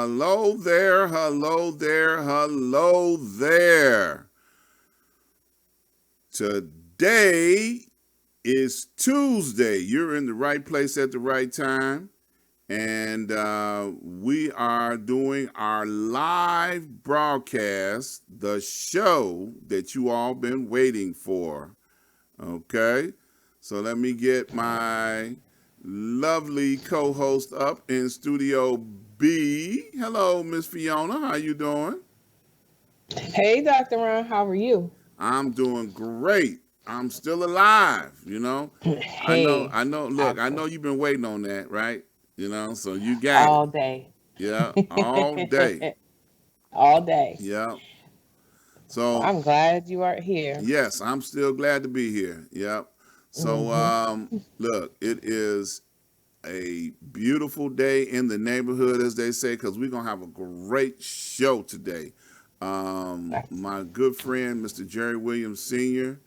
Hello there, hello there, hello there. Today is Tuesday. You're in the right place at the right time. And we are doing our live broadcast, the show that you all been waiting for. Okay? So let me get my lovely co-host up in Studio B. Hello, Miss Fiona. How you doing? Hey, Dr. Ron, how are you? I'm doing great. I'm still alive, Hey, Look, I know absolutely. you've been waiting on that, right? So you got it. All day. Yeah, all day. All day. Yeah. Well, So, I'm glad you are here. yes, I'm still glad to be here. Yep. So, Hmm. look, it is a beautiful day in the neighborhood, as they say, because we're going to have a great show today. My good friend, Mr. Jerry Williams Sr.,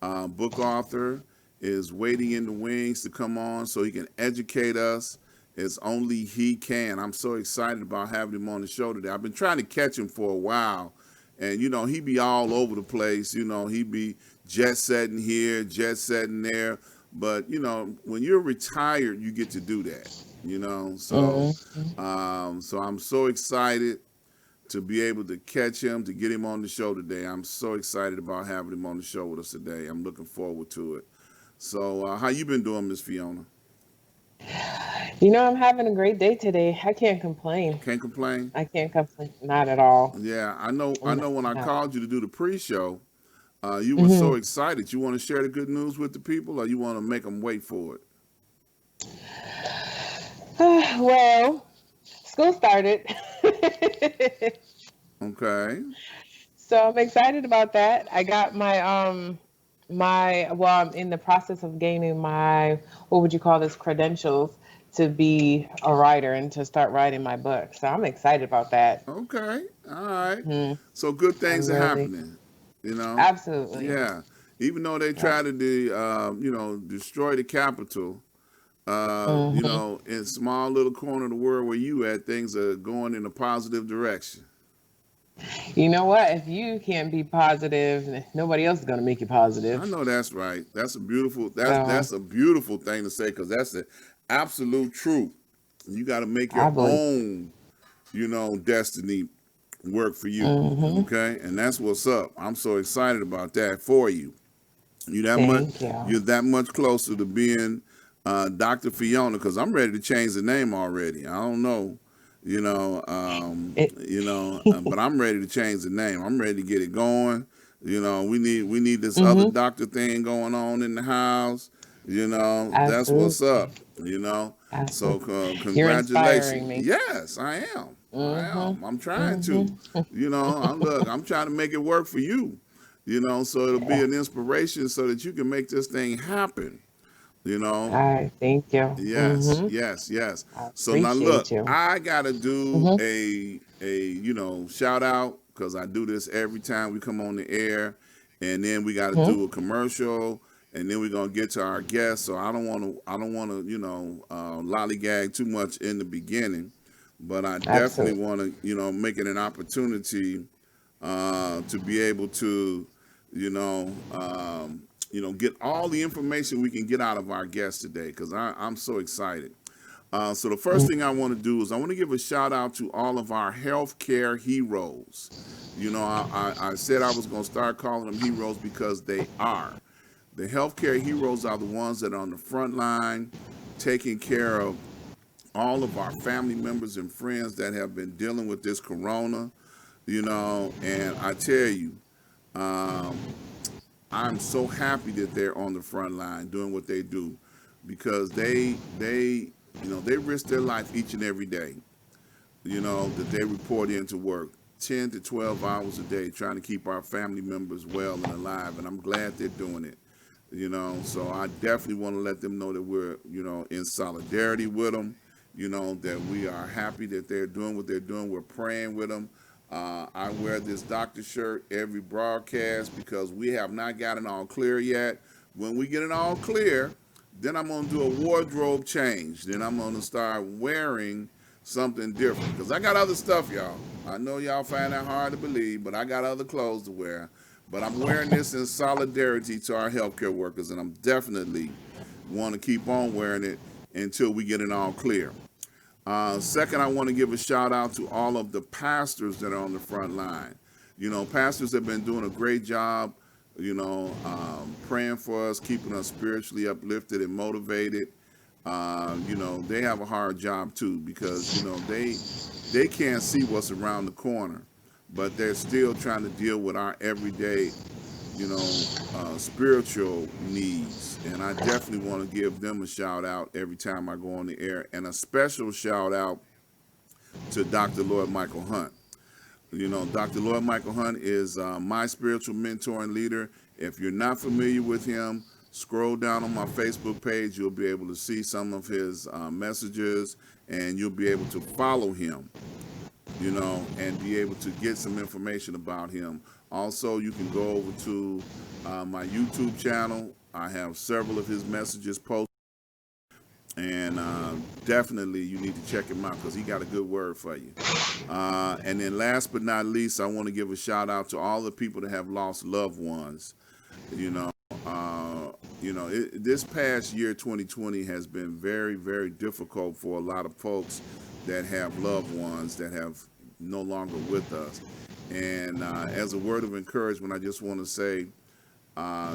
book author, is waiting in the wings to come on so he can educate us as only he can. I'm so excited about having him on the show today. I've been trying to catch him for a while, and he be all over the place. He be jet setting here, jet setting there. But when you're retired, you get to do that. So Hmm. so I'm so excited to be able to catch him, to get him on the show today. I'm so excited about having him on the show with us today. I'm looking forward to it. So, how you been doing, Miss Fiona? I'm having a great day today. I can't complain. Can't complain. I can't complain. Not at all. Yeah, I know. I know. When I Not. called you to do the pre-show, you were so Hmm. excited. You want to share the good news with the people, or you want to make them wait for it? Well, school started. Okay. So I'm excited about that. I got I'm in the process of gaining my, what would you call this, credentials to be a writer and to start writing my book. So I'm excited about that. Okay. All right. Hmm. So good things I'm are really, happening. You know. absolutely. Yeah. Even though they Yeah. try to destroy the Capitol, Hmm. in small little corner of the world where you at, things are going in a positive direction. You know what? If you can't be positive, nobody else is going to make you I positive. know that's right. That's a beautiful. So That's a beautiful thing to say because that's the absolute truth. You got to make I your believe. own, destiny work for you. Hmm. Okay, and that's what's up. I'm so excited about that for you. You that much. Thank you. You're that much closer to being Dr. Fiona because I'm ready to change the name already. I don't know. It, But I'm ready to change the name. I'm ready to get it going. We need this other hmm. doctor thing going on in the house. That's what's up. Absolutely. You know, so Absolutely. You're congratulations. inspiring me. Yes, I am. I Hmm. am. I'm trying to. Hmm. I'm trying to make it work for you. So it'll be Yeah. an inspiration so that you can make this thing happen. You know, I thank you. Yes, Hmm. yes, yes. I So now look, appreciate you. I gotta do Hmm. a shout out because I do this every time we come on the air, and then we got to Hmm. do a commercial, and then we're gonna get to our guests. So I don't want to lollygag too much in the beginning, but I definitely Absolutely. want to make it an opportunity to be able to, you know, get all the information we can get out of our guests today because I'm so excited. So the first thing I want to do is I want to give a shout out to all of our healthcare heroes. I said I was going to start calling them heroes because they are. The healthcare heroes are the ones that are on the front line taking care of all of our family members and friends that have been dealing with this corona, and I tell you, um, I'm so happy that they're on the front line doing what they do because they risk their life each and every day. That they report into work 10 to 12 hours a day trying to keep our family members well and alive, and I'm glad they're doing it. So I definitely want to let them know that we're in solidarity with them. That we are happy that they're doing what they're doing. We're praying with them. I wear this doctor shirt every broadcast because we have not gotten all clear yet. When we get it all clear, then I'm going to do a wardrobe change. Then I'm going to start wearing something different. Because I got other stuff, y'all. I know y'all find that hard to believe, but I got other clothes to wear. But I'm wearing this in solidarity to our healthcare workers, and I'm definitely want to keep on wearing it until we get it all clear. Second, I want to give a shout out to all of the pastors that are on the front line. You know, pastors have been doing a great job, praying for us, keeping us spiritually uplifted and motivated. They have a hard job too because they can't see what's around the corner, but they're still trying to deal with our everyday, spiritual needs. And I definitely want to give them a shout out every time I go on the air, and a special shout out to Dr. Lloyd Michael Hunt. Dr. Lloyd Michael Hunt is my spiritual mentor and leader. If you're not familiar with him, scroll down on my Facebook page. You'll be able to see some of his messages, and you'll be able to follow him, and be able to get some information about him. Also, you can go over to my YouTube channel. I have several of his messages posted, and definitely you need to check him out because he got a good word for you. And then last but not least, I want to give a shout out to all the people that have lost loved ones. This past year, 2020, has been very, very difficult for a lot of folks that have loved ones that have no longer with us. And as a word of encouragement, I just want to say,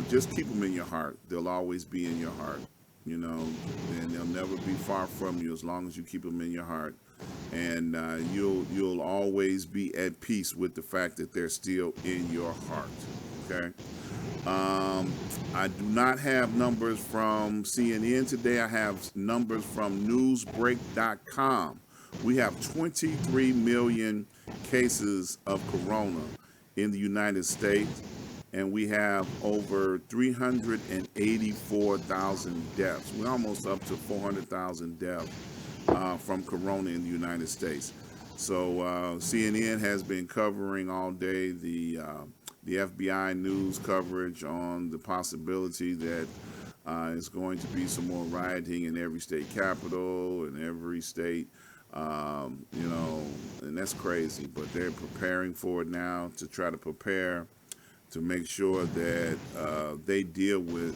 just keep them in your heart. They'll always be in your heart, and they'll never be far from you as long as you keep them in your heart. And you'll always be at peace with the fact that they're still in your heart. Okay. I do not have numbers from CNN today. I have numbers from newsbreak.com. We have 23 million cases of corona in the United States, and we have over 384,000 deaths. We're almost up to 400,000 deaths from corona in the United States. So CNN has been covering all day the FBI news coverage on the possibility that it's going to be some more rioting in every state capital and every state, and that's crazy. But they're preparing for it now to try to prepare to make sure that they deal with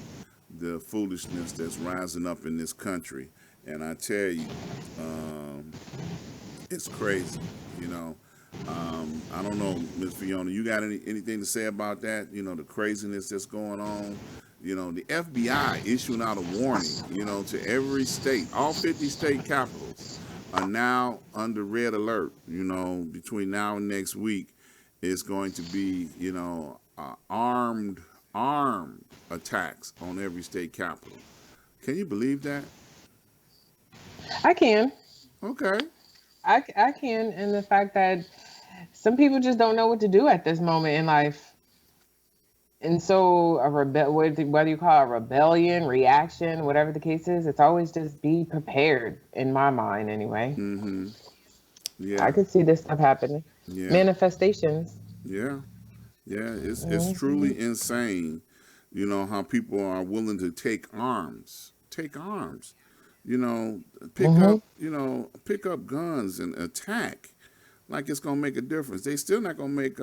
the foolishness that's rising up in this country. And I tell you, it's crazy, I don't know, Ms. Fiona, you got anything to say about that? The craziness that's going on. The FBI issuing out a warning, to every state. All 50 state capitals are now under red alert. Between now and next week, it's going to be, armed attacks on every state capital. Can you believe that? I can. Okay. I can. And the fact that some people just don't know what to do at this moment in life. And so whether you call it a rebellion, reaction, whatever the case is, it's always just be prepared in my mind anyway. Mm-hmm. Yeah. I could see this stuff happening. Yeah. Manifestations. Yeah. Yeah. It's truly insane, how people are willing to take arms. Pick up guns and attack like it's gonna make a difference. They still not gonna make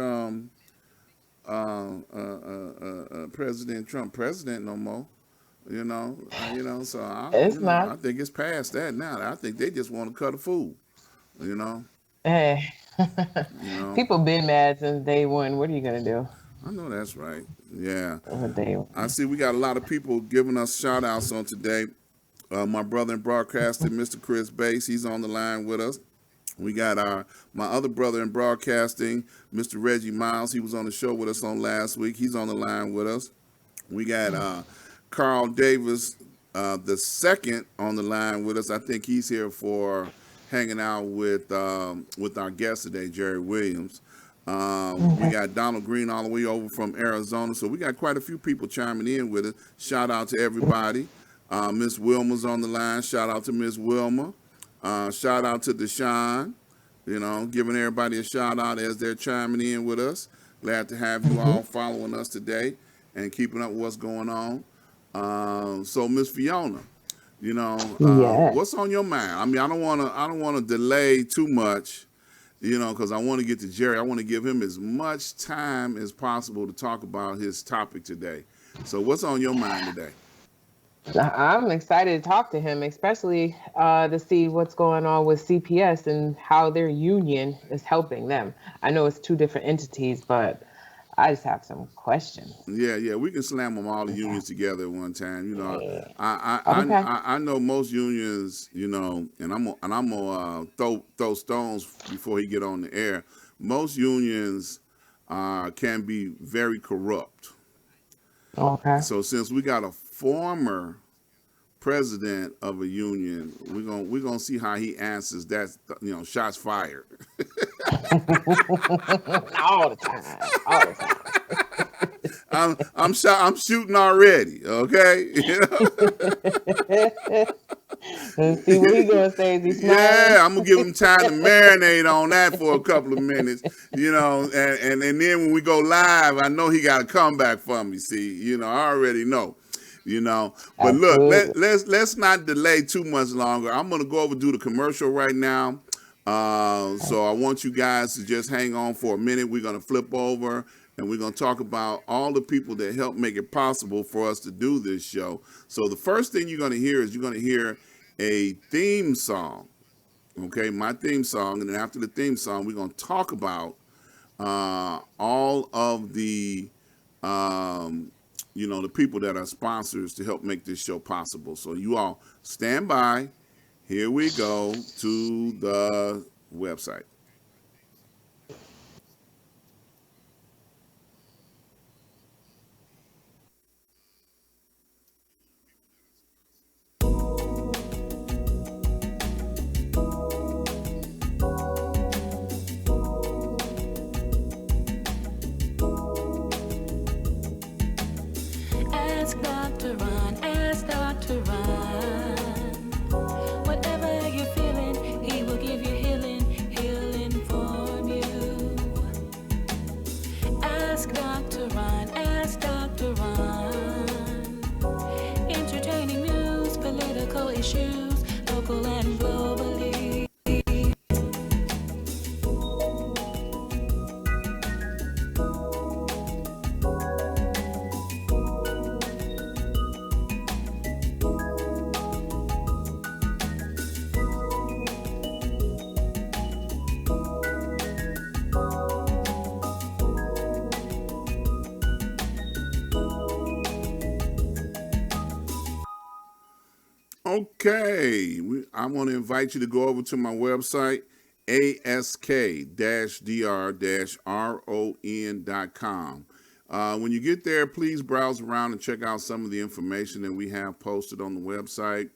President Trump president no more. So I think it's past that now. I think they just want to cut a fool. Hey. People been mad since day one. What are you gonna do? I know that's right. Yeah. Day one. I see we got a lot of people giving us shout outs on today. My brother in broadcasting, Mr. Chris Bass, he's on the line with us. We got my other brother in broadcasting, Mr. Reggie Miles. He was on the show with us on last week. He's on the line with us. We got Carl Davis, the second, on the line with us. I think he's here for hanging out with our guest today, Jerry Williams. We got Donald Green all the way over from Arizona. So we got quite a few people chiming in with us. Shout out to everybody. Miss Wilma's on the line. Shout out to Miss Wilma. Shout out to Deshaun, giving everybody a shout out as they're chiming in with us. Glad to have you all following us today and keeping up with what's going on. So Miss Fiona, Yes. What's on your mind? I mean, I don't wanna delay too much, because I want to get to Jerry. I want to give him as much time as possible to talk about his topic today. So, what's on your mind today? I'm excited to talk to him, especially to see what's going on with CPS and how their union is helping them. I know it's two different entities, but I just have some questions. Yeah, yeah, we can slam them all the Okay. unions together at one time. Yeah. Okay. I know most unions, and I'm gonna throw stones before he get on the air. Most unions can be very corrupt. Okay. So since we got a former president of a union, we're gonna see how he answers that. Shots fired. All the time. All the time. I'm shooting already. Okay. Let's see what he gonna say. Is he smiling? Yeah, I'm gonna give him time to marinate on that for a couple of minutes, and then when we go live, I know he got a comeback for me. See, I already know, But look, Absolutely. let's not delay too much longer. I'm gonna go over do the commercial right now. So I want you guys to just hang on for a minute. We're gonna flip over and we're gonna talk about all the people that help make it possible for us to do this show. So the first thing you're gonna hear is you're gonna hear a theme song. Okay, my theme song, and then after the theme song, we're gonna talk about all of the people that are sponsors to help make this show possible. So you all stand by. Here we go to the website. Ask Dr. Ron, ask Dr. Ron. Whatever you're feeling, he will give you healing, he'll inform you. Ask Dr. Ron, ask Dr. Ron. Entertaining news, political issues, local and globally. Okay, I want to invite you to go over to my website, ask-dr-ron.com. When you get there, please browse around and check out some of the information that we have posted on the website.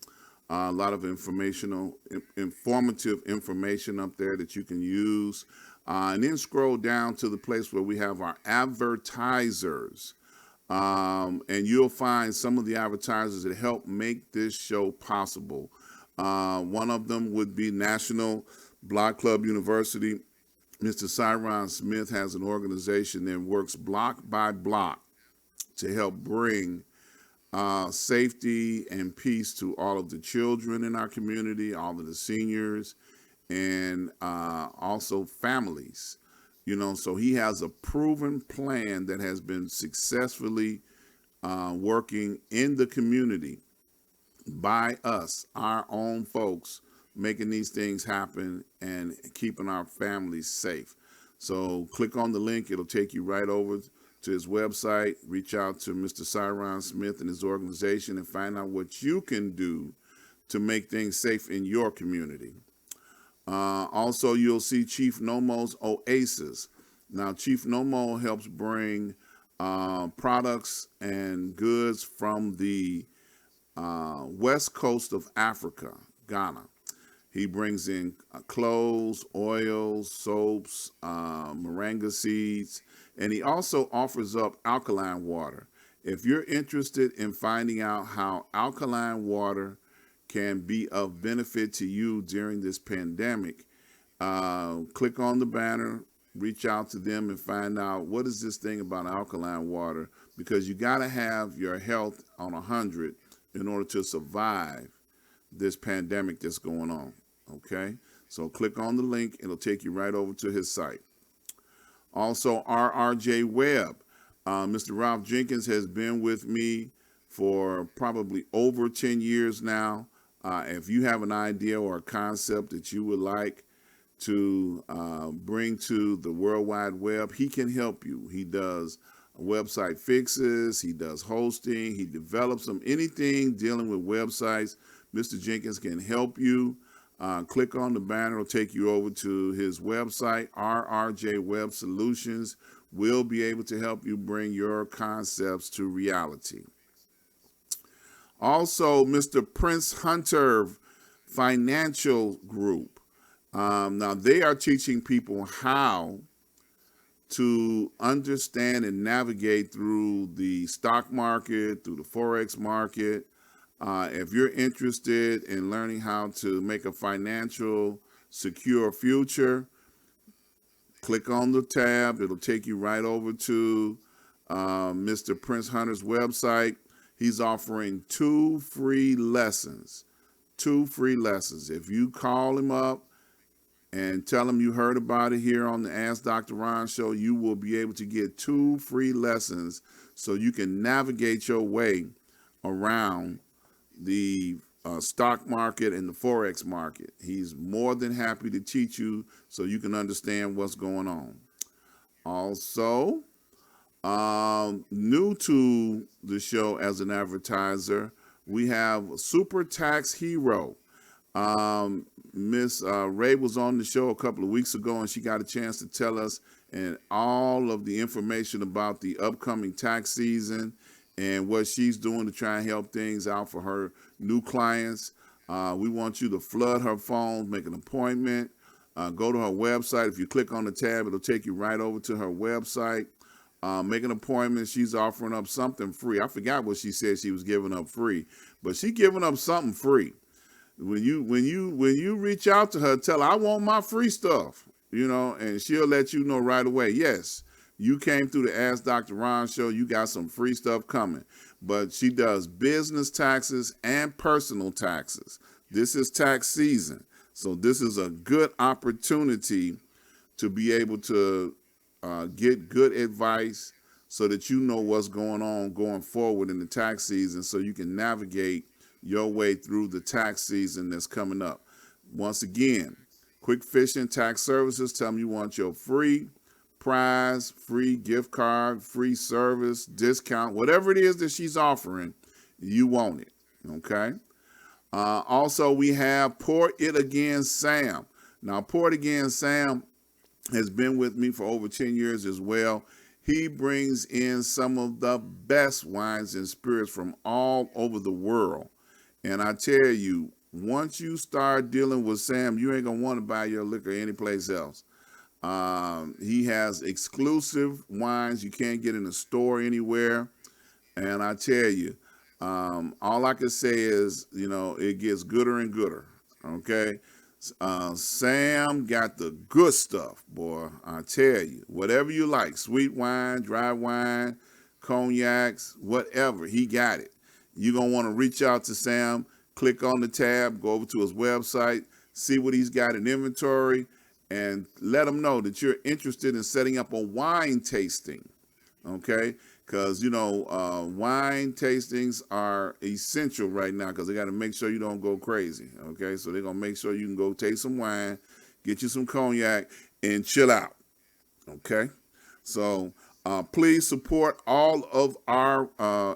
A lot of informative information up there that you can use. And then scroll down to the place where we have our advertisers. And you'll find some of the advertisers that help make this show possible. One of them would be National Block Club University. Mr. Cyron Smith has an organization that works block by block to help bring safety and peace to all of the children in our community, all of the seniors, and also families. So he has a proven plan that has been successfully working in the community by us, our own folks, making these things happen and keeping our families safe. So click on the link. It'll take you right over to his website. Reach out to Mr. Cyron Smith and his organization and find out what you can do to make things safe in your community. Also, you'll see Chief Nomo's Oasis. Now, Chief Nomo helps bring products and goods from the west coast of Africa, Ghana. He brings in clothes, oils, soaps, moringa seeds, and he also offers up alkaline water. If you're interested in finding out how alkaline water can be of benefit to you during this pandemic, click on the banner, reach out to them and find out what is this thing about alkaline water, because you got to have your health on 100 in order to survive this pandemic that's going on. Okay, so click on the link, it'll take you right over to his site. Also, RRJ Webb. Mr. Ralph Jenkins has been with me for probably over 10 years now. If you have an idea or a concept that you would like to bring to the World Wide Web, he can help you. He does website fixes, he does hosting, he develops them, anything dealing with websites. Mr. Jenkins can help you. Click on the banner, it'll take you over to his website. RRJ Web Solutions will be able to help you bring your concepts to reality. Also, Mr. Prince Hunter Financial Group. Now, they are teaching people how to understand and navigate through the stock market, through the Forex market. If you're interested in learning how to make a financial secure future, click on the tab. It'll take you right over to Mr. Prince Hunter's website. He's offering 2 free lessons. 2 free lessons. If you call him up and tell him you heard about it here on the Ask Dr. Ron show, you will be able to get 2 free lessons so you can navigate your way around the stock market and the Forex market. He's more than happy to teach you so you can understand what's going on. Also, new to the show as an advertiser, we have Super Tax Hero. Miss Ray was on the show a couple of weeks ago, and she got a chance to tell us and all of the information about the upcoming tax season and what she's doing to try and help things out for her new clients. We want you to flood her phone, make an appointment, go to her website. If you click on the tab, it'll take you right over to her website. Make an appointment. She's offering up something free. I forgot what she said she was giving up free, but she's giving up something free. When you reach out to her, tell her I want my free stuff, and she'll let you know right away. Yes, you came through the Ask Dr. Ron show. You got some free stuff coming. But she does business taxes and personal taxes. This is tax season, so this is a good opportunity to be able to get good advice so that you know what's going on going forward in the tax season, so you can navigate your way through the tax season that's coming up. Once again, Quick Fishing Tax Services. Tell them you want your free prize, free gift card, free service, discount, whatever it is that she's offering, you want it. Okay. Also, we have Pour It Again Sam. Now, Pour It Again Sam has been with me for over 10 years as well. He brings in some of the best wines and spirits from all over the world. And I tell you, once you start dealing with Sam, you ain't going to want to buy your liquor anyplace else. He has exclusive wines you can't get in the store anywhere. And I tell you, all I can say is, it gets gooder and gooder. Okay. Sam got the good stuff, boy. I tell you, whatever you like, sweet wine, dry wine, cognacs, whatever, he got it. You're going to want to reach out to Sam, click on the tab, go over to his website, see what he's got in inventory, and let him know that you're interested in setting up a wine tasting, okay? Because, wine tastings are essential right now because they got to make sure you don't go crazy, okay? So they're going to make sure you can go taste some wine, get you some cognac, and chill out, okay? So please support all of our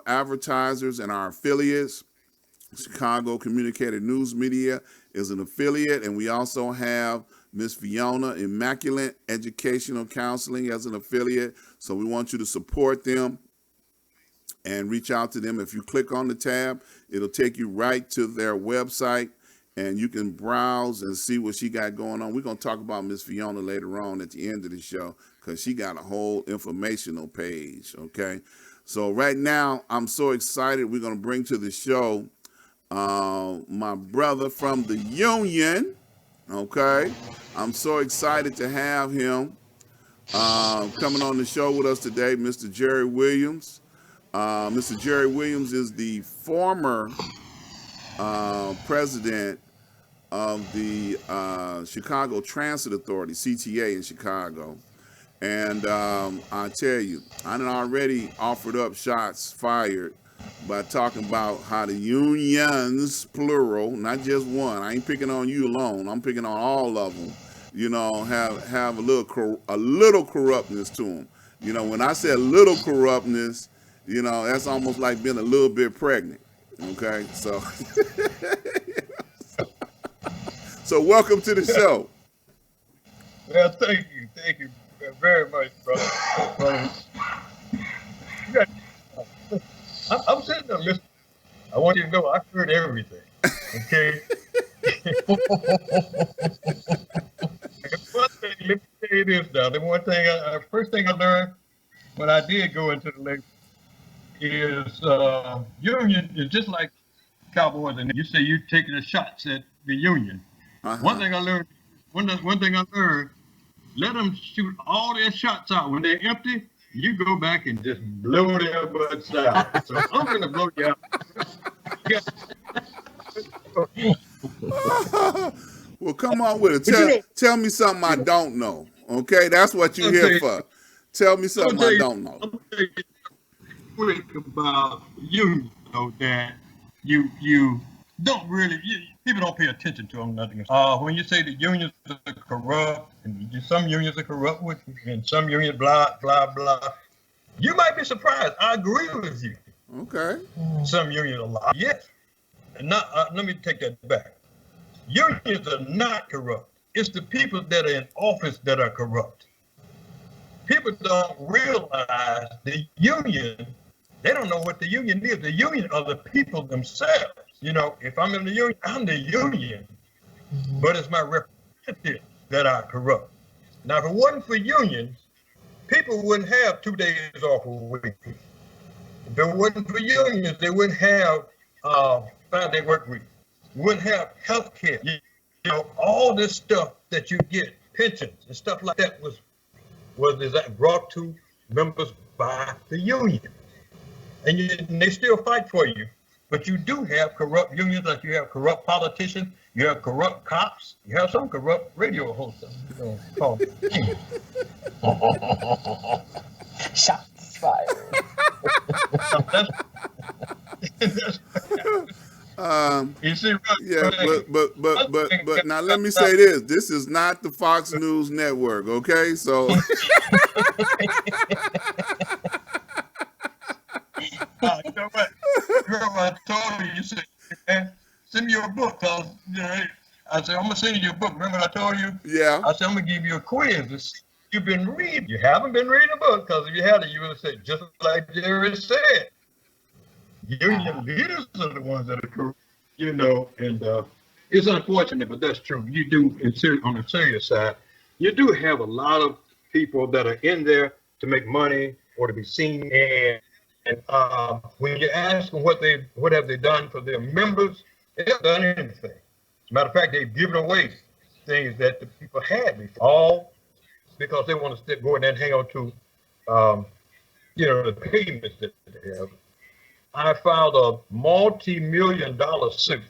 advertisers and our affiliates. Chicago Communicated News Media is an affiliate, and we also have Miss Fiona Immaculate Educational Counseling as an affiliate. So we want you to support them and reach out to them. If you click on the tab, it'll take you right to their website, and you can browse and see what she got going on. We're going to talk about Miss Fiona later on at the end of the show because she got a whole informational page, okay? So right now, I'm so excited. We're going to bring to the show my brother from the Union, okay? I'm so excited to have him coming on the show with us today, Mr. Jerry Williams. Mr. Jerry Williams is the former president of the Chicago Transit Authority, CTA in Chicago. And I tell you, I done already offered up shots fired by talking about how the unions, plural, not just one. I ain't picking on you alone. I'm picking on all of them. You know, have a little corruptness to them. You know, when I said little corruptness, you know, that's almost like being a little bit pregnant. Okay, so so welcome to the show. Well, thank you very much, brother. I'm sitting there listening. I want you to know I heard everything. Okay. One thing, let me tell you this now. The one thing, first thing I learned when I did go into the labor is union is just like cowboys, and you say you're taking the shots at the union. One thing I learned, let them shoot all their shots out. When they're empty, you go back and just blow their butts out. So I'm gonna blow you out. Well, come on with it. Tell me something I don't know. Okay, that's what you're here for. Tell me something I don't know. I'm gonna tell you quick about unions, that you don't really, people don't pay attention to them. Nothing. When you say the unions are corrupt, and some unions are corrupt with, and some unions blah blah blah, you might be surprised. I agree with you. Okay. Some unions are lie. Yes. Not. Let me take that back. Unions are not corrupt. It's the people that are in office that are corrupt. People don't realize the union. They don't know what the union is. The union are the people themselves. You know, if I'm in the union, I'm the union, but it's my representatives that are corrupt. Now, if it wasn't for unions, people wouldn't have 2 days off a week. If it wasn't for unions, they wouldn't have 5-day work week. We wouldn't have health care. You know, all this stuff that you get, pensions and stuff like that was brought to members by the union. And they still fight for you. But you do have corrupt unions, like you have corrupt politicians, you have corrupt cops, you have some corrupt radio hosts. Shots fired. You see, yeah, but now let me say this: this is not the Fox News Network, okay? So. You know what? I told you said, man, send me your book. I said, I'm going to send you a book. Remember I told you? Yeah. I said, I'm going to give you a quiz to see if you've been reading. You haven't been reading a book, because if you had it, you would have said, just like Jerry said, union leaders are the ones that are corrupt, you know, and it's unfortunate, but that's true. You do, on the serious side, you do have a lot of people that are in there to make money or to be seen. And when you ask them what have they done for their members, they haven't done anything. As a matter of fact, they've given away things that the people had before, all because they want to go in there and hang on to, the payments that they have. I filed a multi-million-dollar suit.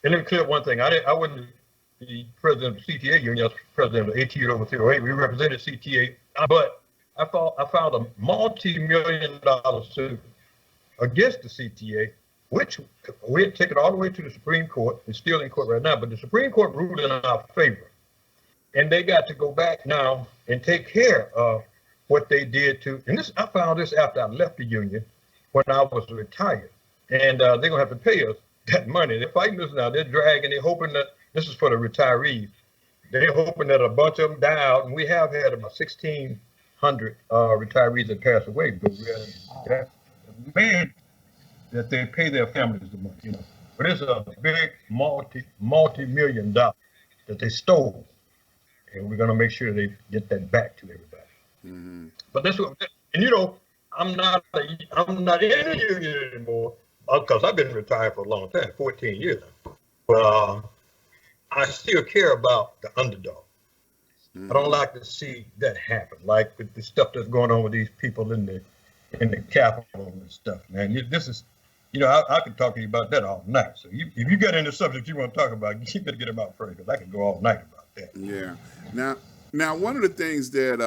And let me clear up one thing. I wasn't the president of the CTA union. I was president of the ATU over 308. We represented CTA, but I filed a multi-million-dollar suit against the CTA, which we had taken all the way to the Supreme Court. It's still in court right now, but the Supreme Court ruled in our favor. And they got to go back now and take care of what they did to, and I found this after I left the union when I was retired. And they're going to have to pay us that money. They're fighting this now. They're dragging, they're hoping that, this is for the retirees, they're hoping that a bunch of them die out, and we have had about 1,600 retirees that passed away, but we had made that they pay their families the money, you know. But it's a big multi-million dollars that they stole, and we're gonna make sure they get that back to everybody. Mm-hmm. But that's what, and you know, I'm not in the union anymore because I've been retired for a long time, 14 years now. But I still care about the underdog. Mm-hmm. I don't like to see that happen, like with the stuff that's going on with these people in the Capitol and stuff, man. I could talk to you about that all night. So if you got any subject you want to talk about, you better get them out first, because I could go all night about that. Yeah. Now, one of the things that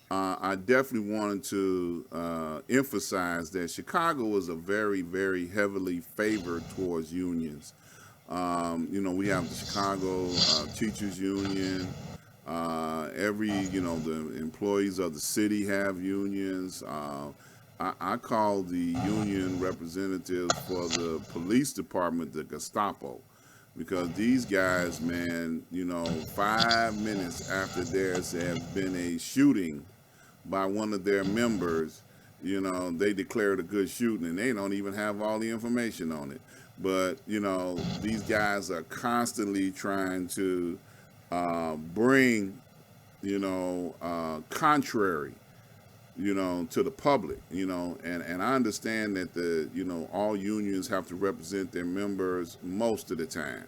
I definitely wanted to emphasize that Chicago was a very, very heavily favored towards unions. We have the Chicago Teachers Union. The employees of the city have unions. I call the union representatives for the police department the Gestapo, because these guys, man, 5 minutes after there's have been a shooting by one of their members, they declared a good shooting, and they don't even have all the information on it. But, these guys are constantly trying to bring, contrary, to the public, and I understand that all unions have to represent their members most of the time,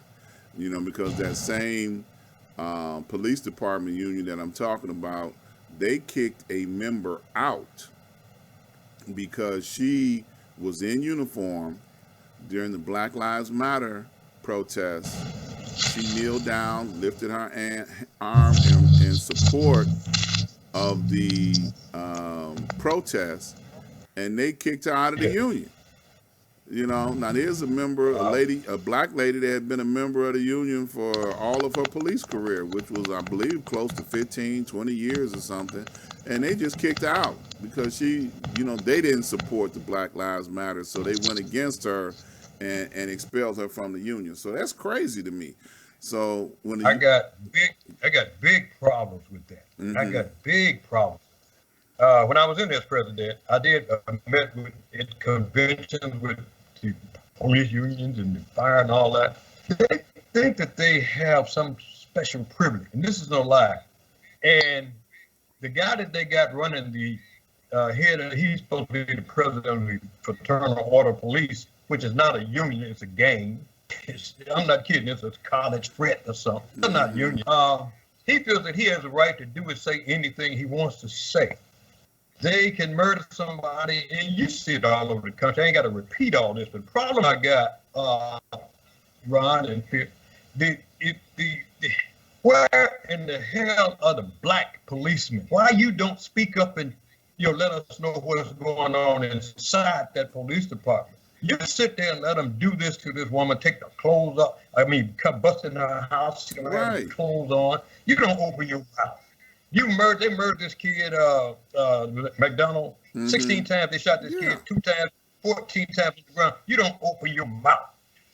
because that same police department union that I'm talking about, they kicked a member out because she was in uniform during the Black Lives Matter protest. She kneeled down, lifted her arm in support of the protest, and they kicked her out of the union. Now there's a member, a black lady that had been a member of the union for all of her police career, which was, I believe, close to 15, 20 years or something. And they just kicked her out because she, they didn't support the Black Lives Matter. So they went against her and expelled her from the union. So that's crazy to me. So when I got big problems with that. Mm-hmm. I got big problems. When I was in as president, I did met with at conventions with the police unions and the fire and all that. They think that they have some special privilege, and this is no lie. And the guy that they got running the he's supposed to be the president of the Fraternal Order of Police, which is not a union, it's a gang. I'm not kidding, it's a college threat or something. It's not union. He feels that he has the right to do and say anything he wants to say. They can murder somebody, and you see it all over the country. I ain't got to repeat all this, but the problem I got, Ron and Phil, where in the hell are the black policemen? Why you don't speak up and let us know what's going on inside that police department? You sit there and let them do this to this woman, take the clothes off. Come bust in her house, she don't have the clothes on. You don't open your mouth. They murdered this kid, McDonald. Mm-hmm. 16 times they shot this kid, 2 times, 14 times on the ground. You don't open your mouth.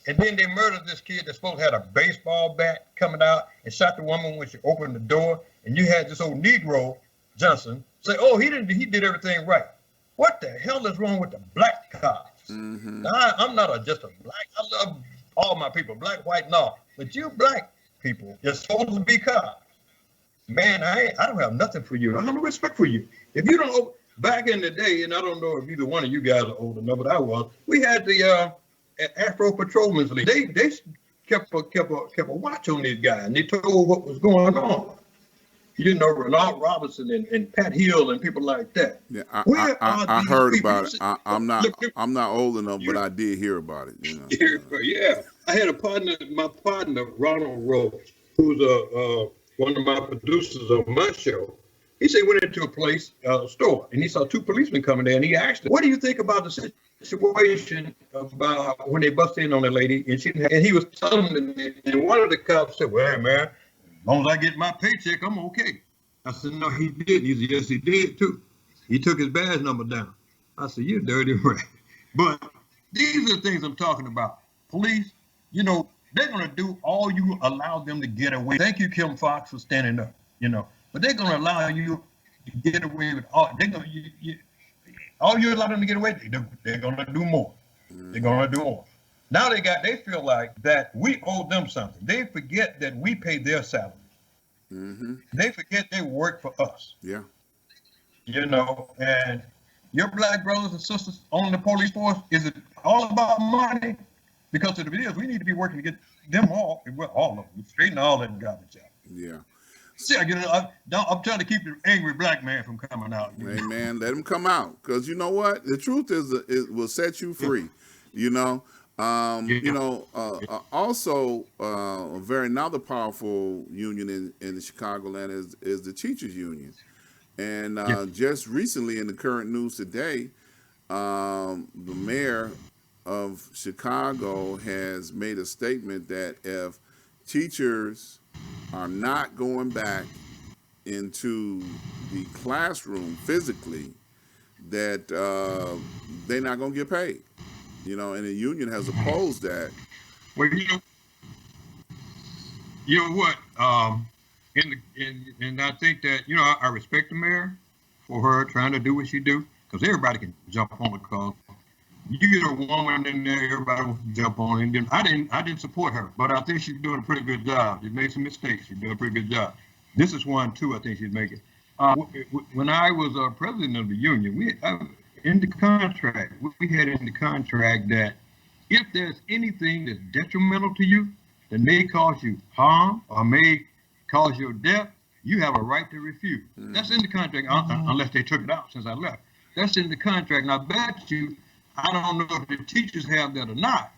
And then they murdered this kid that's supposed to have a baseball bat coming out and shot the woman when she opened the door. And you had this old Negro, Johnson, say, oh, he did everything right. What the hell is wrong with the black cops? Mm-hmm. Now, I'm not just a black. I love all my people, black, white, no. But you black people, you're supposed to be cops. Man, I don't have nothing for you. I have no respect for you. If you don't, back in the day, and I don't know if either one of you guys are old enough, but I was. We had the Afro Patrolmen's League. They kept a watch on these guys, and they told what was going on. Renard Robinson and Pat Hill and people like that. Yeah, I heard about it. I'm not old enough, but I did hear about it. Yeah, I had my partner Ronald Rose, who's one of my producers on my show. He said he went into a store, and he saw 2 policemen coming there, and he asked them, what do you think about the situation about when they busted in on a lady, and he was telling them, and one of the cops said, well, hey, man, as long as I get my paycheck, I'm okay. I said, no, he didn't. He said, yes, he did, too. He took his badge number down. I said, you're dirty rat. But these are the things I'm talking about. Police, they're going to do all you allow them to get away. Thank you, Kim Fox, for standing up, But they're going to allow you to get away with all. All you allow them to get away, they're going to do more. They're going to do more. Now they feel like that we owe them something. They forget that we pay their salaries. Mm-hmm. They forget they work for us. Yeah. And your black brothers and sisters on the police force, is it all about money? Because if it is, we need to be working to get them all of them, straighten all that garbage out. Yeah. See, I'm trying to keep the angry black man from coming out. Hey, man, let him come out. Because you know what? The truth is it will set you free. You know, Yeah. also a very another powerful union in the Chicagoland is the teachers union. And Yeah. just recently in the current news today, the mayor of Chicago has made a statement that if teachers are not going back into the classroom physically, that they're not going to get paid. And the union has opposed that. Well, you know what? And I think that I respect the mayor for her trying to do what she do, because everybody can jump on the call. You get a woman in there, everybody wants to jump on. And then I didn't support her, but I think she's doing a pretty good job. She made some mistakes. She's doing a pretty good job. This is one too. I think she's making. When I was president of the union, in the contract we had in the contract that if there's anything that's detrimental to you, that may cause you harm or may cause your death, you have a right to refuse. That's in the contract, unless they took it out since I left. That's in the contract. And I bet you, I don't know if the teachers have that or not,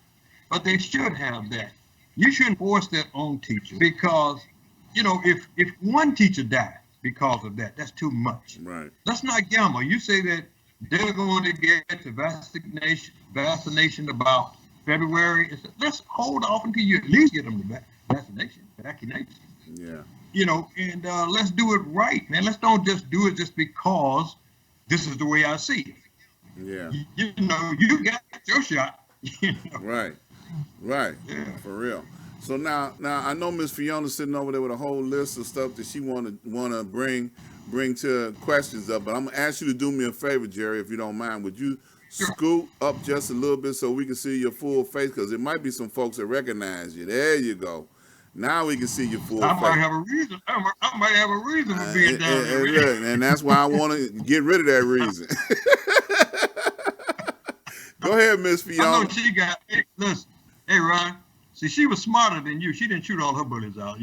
but they should have that. You shouldn't force that on teachers, because, if one teacher dies because of that, that's too much. Right. Let's not gamble. You say that they're going to get the vaccination about February. Let's hold off until you at least get them the vaccination. Yeah. And let's do it right, man. Let's don't just do it just because this is the way I see it. Yeah. You got your shot. Right. Yeah. For real. So now I know Miss Fiona's sitting over there with a whole list of stuff that she wanna bring to questions up, but I'm gonna ask you to do me a favor, Jerry, if you don't mind. Would you scoot up just a little bit so we can see your full face? Because there might be some folks that recognize you. There you go. Now we can see your full face. I might have a reason. I might have a reason for being down there. And that's why I want to get rid of that reason. Go ahead, Miss Fiona. I know she got. Hey, listen, hey Ron. See, she was smarter than you. She didn't shoot all her bullets out.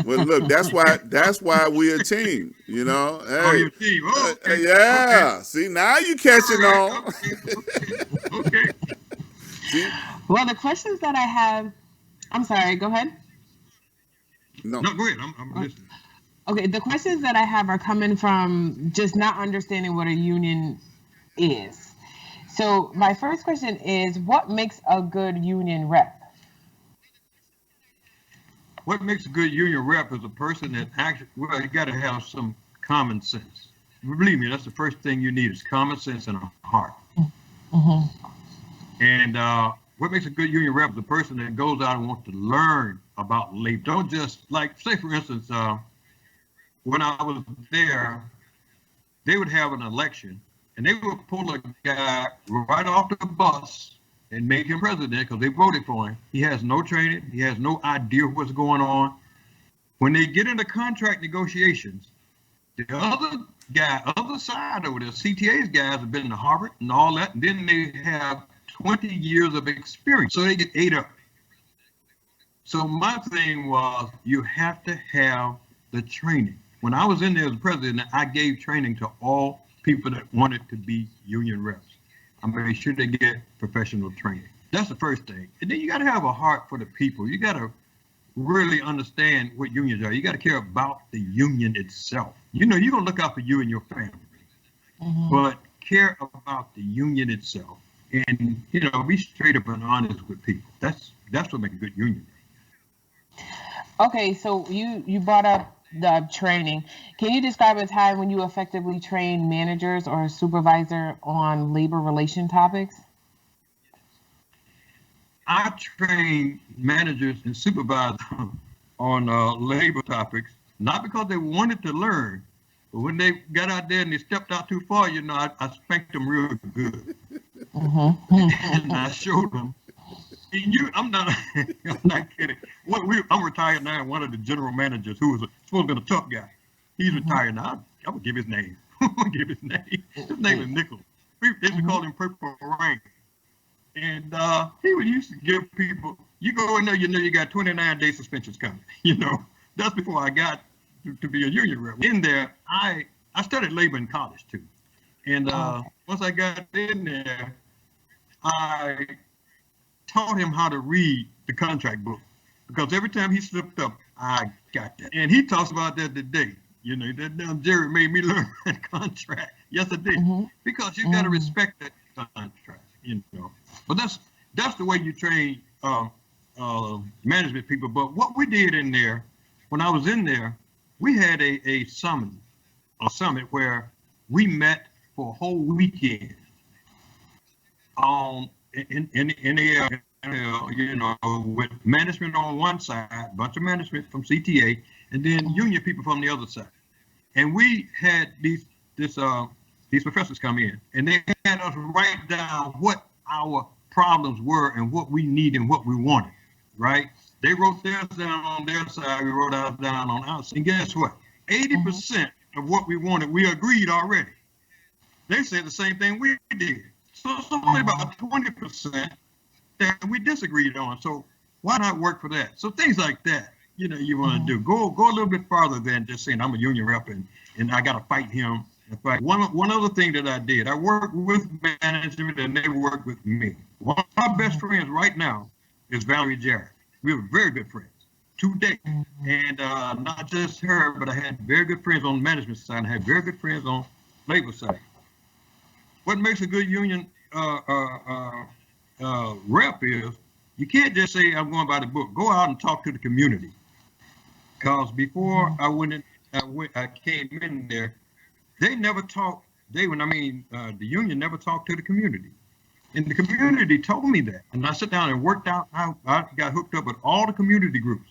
Well, look, that's why we're a team. Hey, oh, your team. Oh, okay. Yeah. Okay. See, now you catching on. Okay. See? Well, the questions that I have, I'm sorry, go ahead. No, go ahead. I'm listening. Okay, the questions that I have are coming from just not understanding what a union is. So my first question is, what makes a good union rep? What makes a good union rep is a person that actually, you got to have some common sense. Believe me, that's the first thing you need is common sense and a heart. Mm-hmm. And what makes a good union rep is a person that goes out and wants to learn about labor. Don't just, say for instance, when I was there, they would have an election and they would pull a guy right off the bus and make him president because they voted for him. He has no training. He has no idea what's going on. When they get into contract negotiations, the other side over there, CTA's guys have been to Harvard and all that, and then they have 20 years of experience, so they get ate up. So my thing was, you have to have the training. When I was in there as president, I gave training to all people that wanted to be union reps. I made sure they get professional training. That's the first thing. And then you got to have a heart for the people. You got to really understand what unions are. You got to care about the union itself. You're going to look out for you and your family, but care about the union itself. And, be straight up and honest with people. That's what makes a good union. Okay, so you brought up the training. Can you describe a time when you effectively trained managers or a supervisor on labor relation topics? I train managers and supervisors on labor topics, not because they wanted to learn, but when they got out there and they stepped out too far, I spanked them real good. And I showed them. And I'm not kidding. I'm retired now. One of the general managers, who was supposed to be a tough guy, he's retired now. I would give his name. His name is Nichols. They used to call him Purple Rain. And he would used to give people, you go in there, you got 29-day suspensions coming. That's before I got to be a union rep. In there, I studied labor in college too. And once I got in there, I taught him how to read the contract book, because every time he slipped up, I got that. And he talks about that today. You know, that damn Jerry made me learn that contract. Yes, I did. Because you got to respect that contract, you know. But that's the way you train management people. But what we did in there, when I was in there, we had a summit where we met for a whole weekend in the you know, with management on one side, a bunch of management from CTA, and then union people from the other side. And we had these professors come in, and they had us write down what our problems were and what we need and what we wanted, right? They wrote theirs down on their side, we wrote ours down on our side. And guess what? 80% of what we wanted, we agreed already. They said the same thing we did. So it's only about 20% that we disagreed on. So why not work for that? So things like that, you know, you want to do. Go a little bit farther than just saying I'm a union rep and I got to fight him. In fact, one other thing that I did, I worked with management and they worked with me. One of my best friends right now is Valerie Jarrett. We were very good friends to date. And not just her, but I had very good friends on the management side. I had very good friends on labor side. What makes a good union rep is you can't just say I'm going by the book. Go out and talk to the community. Because before I came in there, they never talked. The union never talked to the community, and the community told me that. And I sat down and worked out. I got hooked up with all the community groups,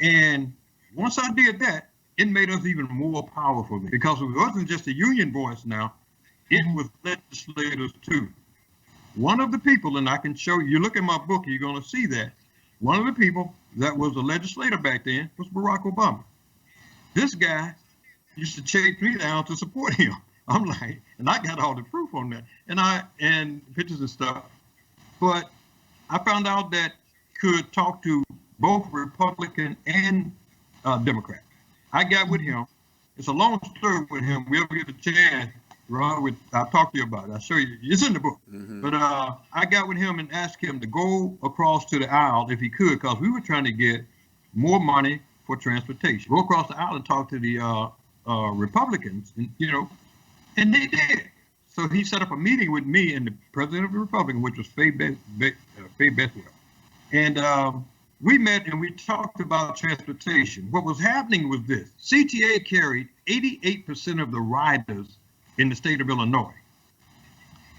and once I did that, it made us even more powerful because it wasn't just a union voice now. It was legislators too. One of the people, and I can show you, look at my book, you're going to see that. One of the people that was a legislator back then was Barack Obama. This guy used to chase me down to support him. I'm like, and I got all the proof on that, and pictures and stuff. But I found out that could talk to both Republican and Democrat. I got with him. It's a long story with him. We ever get a chance, Ron, I'll talk to you about it. I'll show you. It's in the book. But I got with him and asked him to go across to the aisle if he could, because we were trying to get more money for transportation. Go across the aisle and talk to the Republicans, and, you know, and they did. So he set up a meeting with me and the president of the Republican, which was Faye Beswell. And we met and we talked about transportation. What was happening was this. CTA carried 88% of the riders in the state of Illinois,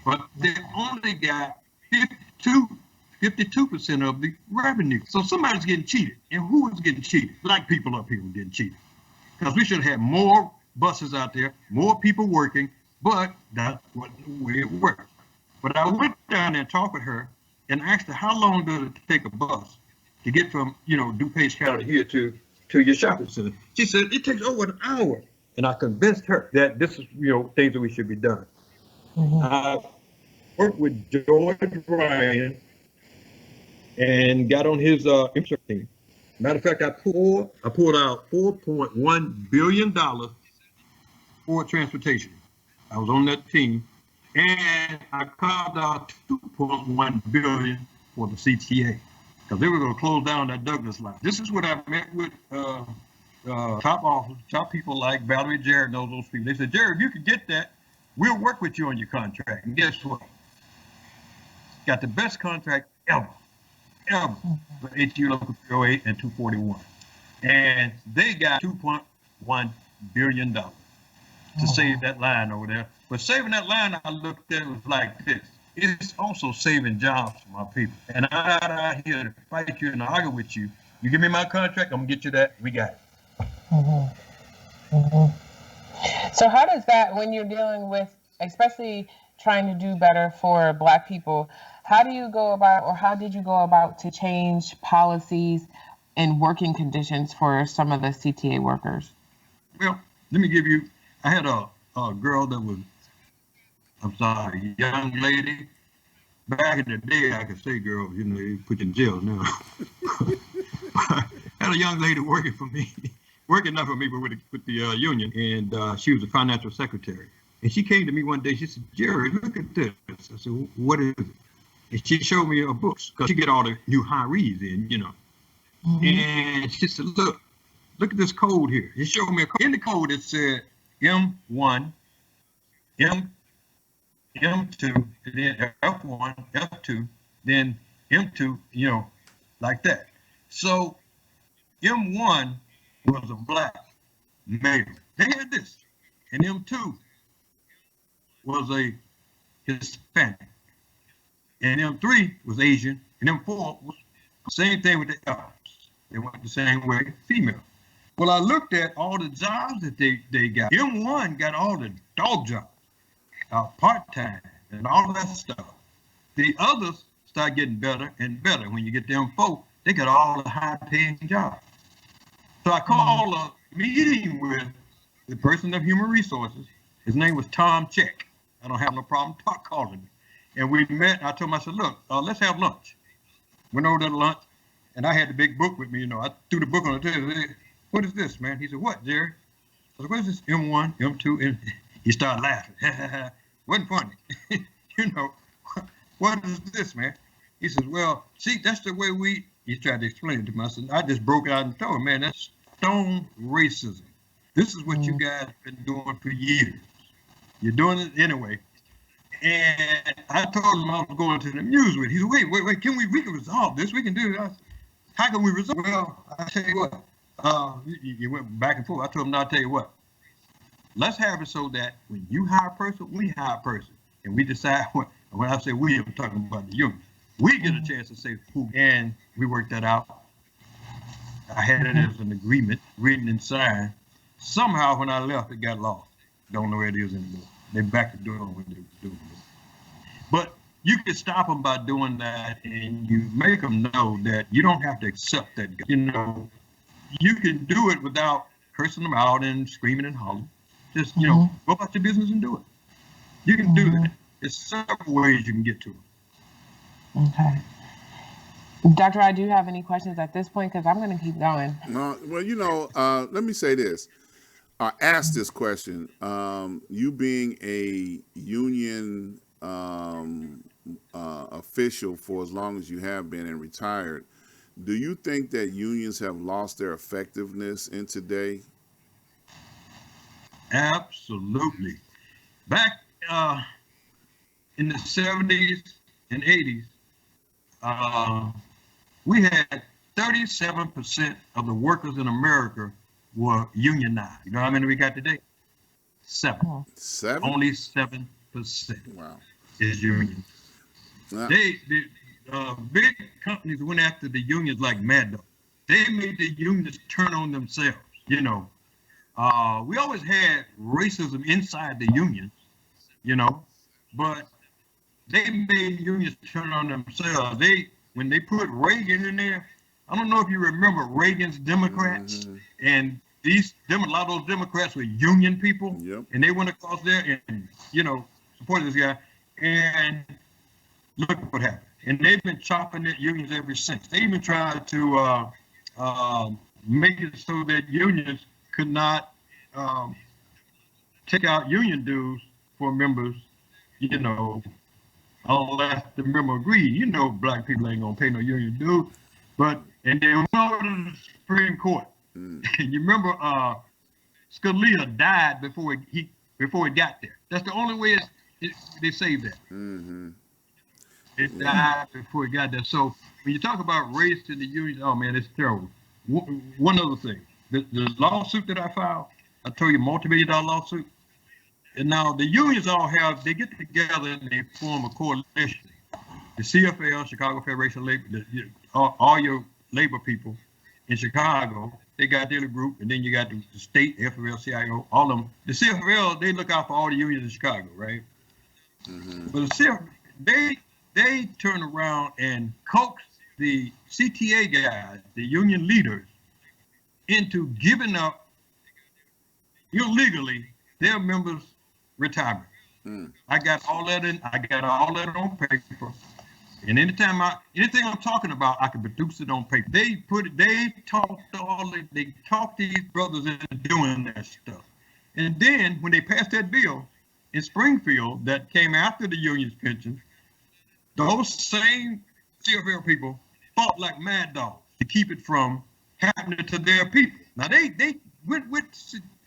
but they only got 52% of the revenue. So somebody's getting cheated. And who was getting cheated? Black people up here were getting cheated. Because we should have had more buses out there, more people working, but that's what the way it worked. But I went down there and talked with her and asked her, how long does it take a bus to get from, you know, DuPage County here to your shopping center? She said, it takes over an hour. And I convinced her that this is, you know, things that we should be done. I worked with George Ryan and got on his infrastructure team. Matter of fact, I pulled out $4.1 billion for transportation. I was on that team, and I carved out $2.1 billion for the CTA because they were going to close down that Douglas line. This is what I met with top people like Valerie Jarrett and all those people. They said, Jerry, if you could get that, we'll work with you on your contract. And guess what? Got the best contract ever for HU Local 308 and 241. And they got $2.1 billion to save that line over there. But saving that line, I looked at it was like this. It's also saving jobs for my people. And I'm not out here to fight you and argue with you. You give me my contract, I'm gonna get you that. We got it. So how does that, when you're dealing with, especially trying to do better for Black people, how do you go about, or how did you go about to change policies and working conditions for some of the CTA workers? Well, let me give you, I had a girl that was, a young lady. Back in the day, I could say girl, you know, you put you in jail now. I had a young lady working for me, not for me, but with the union, and she was a financial secretary. And she came to me one day, she said, Jerry, look at this. I said, what is it? and she showed me her books because she get all the new hirees in, you know. And she said, look at this code here. He showed me a code. In the code it said M1, M2, and then F1, F2, then M2, you know, like that. So M1 was a black male. They had this. And M2 was a Hispanic. And M3 was Asian. And M4 was the same thing with the Fs. They went the same way, female. Well, I looked at all the jobs that they got. M1 got all the dog jobs, part-time, and all that stuff. The others start getting better and better. When you get to M4, they got all the high-paying jobs. So I called a meeting with the person of human resources. His name was Tom Check. I don't have no problem calling him. And we met. I told him, I said, look, let's have lunch. Went over to lunch, and I had the big book with me. You know, I threw the book on the table. What is this, man? He said, what, Jerry? I said, what is this? M1, M2, and he started laughing. Wasn't funny. You know, what is this, man? He says, well, see, that's the way he tried to explain it to me. I said, I just broke out and told him, man, that's stone racism. This is what you guys have been doing for years. You're doing it anyway. And I told him I was going to the amusement. He said, wait, we can resolve this. We can do it. I said, how can we resolve it? Well, I tell you what, you went back and forth. I told him, I'll tell you what, let's have it so that when you hire a person, we hire a person. And we decide when I say we, I'm talking about the union. We get a chance to say who, and we worked that out. I had it as an agreement, written and signed. Somehow when I left, it got lost. Don't know where it is anymore. They back to doing what they were doing. But you can stop them by doing that, and you make them know that you don't have to accept that. You know, you can do it without cursing them out and screaming and hollering. Just, you know, go about your business and do it. You can do that. There's several ways you can get to it. Okay. Dr. I, do you have any questions at this point? Because I'm going to keep going. No, well, you know, let me say this. I asked this question. You being a union official for as long as you have been and retired, do you think that unions have lost their effectiveness in today? Absolutely. Back in the 70s and 80s, we had 37% of the workers in America were unionized. You know how many we got today? 7. 7? Only 7%. Wow. Is union. Wow. The big companies went after the unions like mad dogs. They made the unions turn on themselves. You know, we always had racism inside the unions, you know, but they made unions turn on themselves. When they put Reagan in there, I don't know if you remember Reagan's Democrats, and a lot of those Democrats were union people, and they went across there and, you know, supported this guy, and look what happened. And they've been chopping at unions ever since. They even tried to make it so that unions could not take out union dues for members, you know, unless the member agreed. You know, black people ain't gonna pay no union dues. And they went over to the Supreme Court. And you remember Scalia died before he got there. That's the only way they saved that. It died before it got there. So when you talk about race in the union, oh man, it's terrible. One other thing, the lawsuit that I filed, I told you, multi-million-dollar lawsuit. And now the unions they get together and they form a coalition. The CFL, Chicago Federation of Labor, all your labor people in Chicago, they got their group, and then you got the state, FFL, CIO, all of them. The CFL, they look out for all the unions in Chicago, right? But the CFL, they turn around and coax the CTA guys, the union leaders, into giving up illegally their members' retirement. I got all that on paper. And anything I'm talking about, I can produce it on paper. They talked these brothers into doing that stuff. And then when they passed that bill in Springfield that came after the union's pension, those same CFL people fought like mad dogs to keep it from happening to their people. Now they went with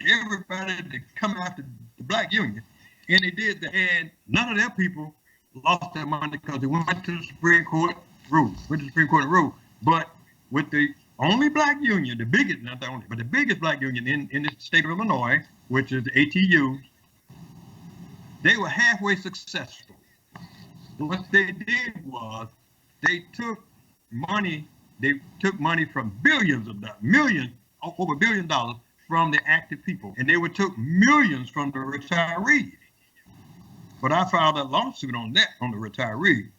everybody to come after the black union, and they did that. And none of their people lost their money because they went to the Supreme Court rule. But with the only black union, the biggest, not the only, but the biggest black union in the state of Illinois, which is the ATU, they were halfway successful. What they did was they took money from billions of dollars, millions, over $1 billion from the active people, and they took millions from the retirees. But I filed a lawsuit on that, on the retiree.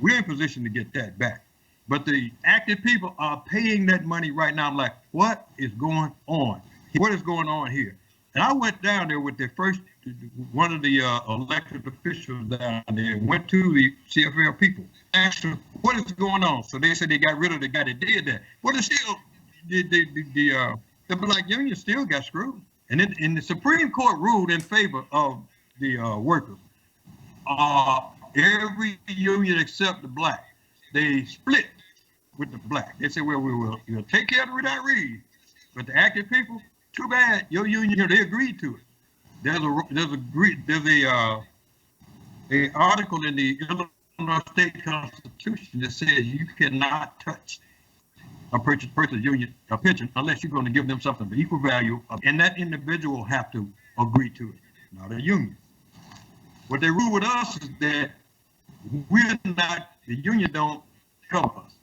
We're in position to get that back. But the active people are paying that money right now. I'm like, what is going on? What is going on here? And I went down there with one of the elected officials down there, went to the CFL people, asked them, what is going on? So they said they got rid of the guy that did that. But it's still, the black union still got screwed. And then the Supreme Court ruled in favor of the workers. Every union except the black, they split with the black. They said, well, we'll take care of the retirees, but the active people, too bad, your union, they agreed to it. There's a article in the Illinois State Constitution that says you cannot touch a person's union, a pension, unless you're going to give them something of equal value, and that individual have to agree to it, not a union. What they rule with us is that the union don't help us.